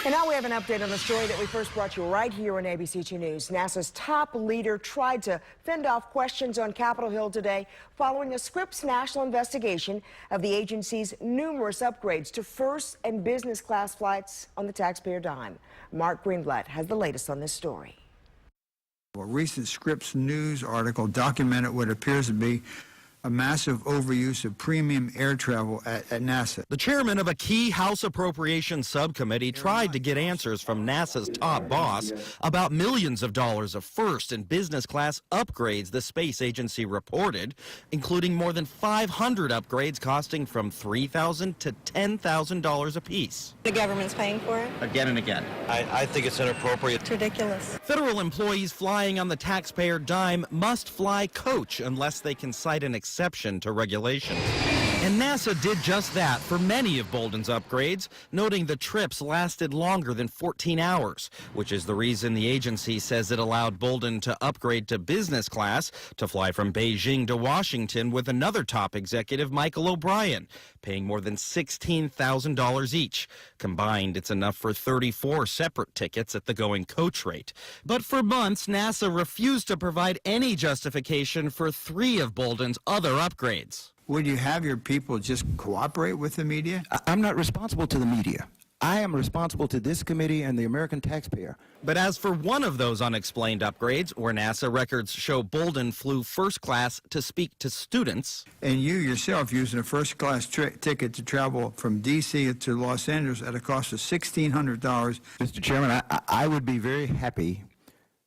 And now we have an update on the story that we first brought you right here on ABC2 News. NASA's top leader tried to fend off questions on Capitol Hill today following a Scripps national investigation of the agency's numerous upgrades to first and business class flights on the taxpayer dime. Mark Greenblatt has the latest on this story. A recent Scripps news article documented what appears to be a massive overuse of premium air travel at NASA. The chairman of a key House Appropriations subcommittee tried to get answers from NASA's top boss about millions of dollars of first and business class upgrades the space agency reported, including more than 500 upgrades costing from $3,000 to $10,000 apiece. The government's paying for it? Again and again. I think it's inappropriate. It's ridiculous. Federal employees flying on the taxpayer dime must fly coach unless they can cite an exception to regulations. And NASA did just that for many of Bolden's upgrades, noting the trips lasted longer than 14 hours, which is the reason the agency says it allowed Bolden to upgrade to business class to fly from Beijing to Washington with another top executive, Michael O'Brien, paying more than $16,000 each. Combined, it's enough for 34 separate tickets at the going coach rate. But for months, NASA refused to provide any justification for 3 of Bolden's other upgrades. Would you have your people just cooperate with the media? I'm not responsible to the media. I am responsible to this committee and the American taxpayer. But as for one of those unexplained upgrades, where NASA records show Bolden flew first class to speak to students. And you yourself using a first class ticket to travel from D.C. to Los Angeles at a cost of $1,600. Mr. Chairman, I would be very happy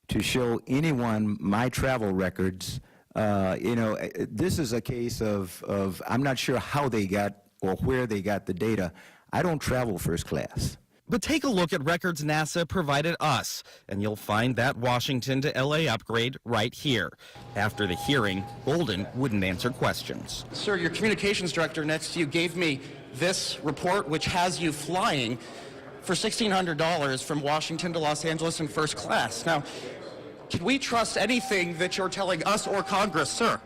to show anyone my travel records. This is a case of I'm not sure how they got or where they got the data. I don't travel first class. But take a look at records NASA provided us, and you'll find that Washington to L.A. upgrade right here. After the hearing, Bolden wouldn't answer questions. Sir, your communications director next to you gave me this report, which has you flying for $1,600 from Washington to Los Angeles in first class. Now, can we trust anything that you're telling us or Congress, sir?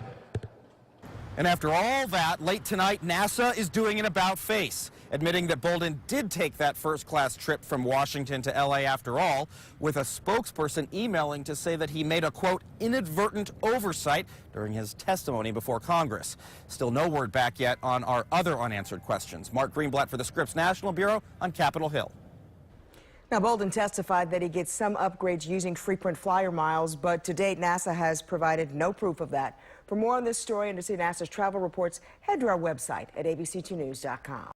And after all that, late tonight, NASA is doing an about-face, admitting that Bolden did take that first-class trip from Washington to L.A. after all, with a spokesperson emailing to say that he made a, quote, inadvertent oversight during his testimony before Congress. Still no word back yet on our other unanswered questions. Mark Greenblatt for the Scripps National Bureau on Capitol Hill. Now, Bolden testified that he gets some upgrades using frequent flyer miles, but to date, NASA has provided no proof of that. For more on this story and to see NASA's travel reports, head to our website at abc2news.com.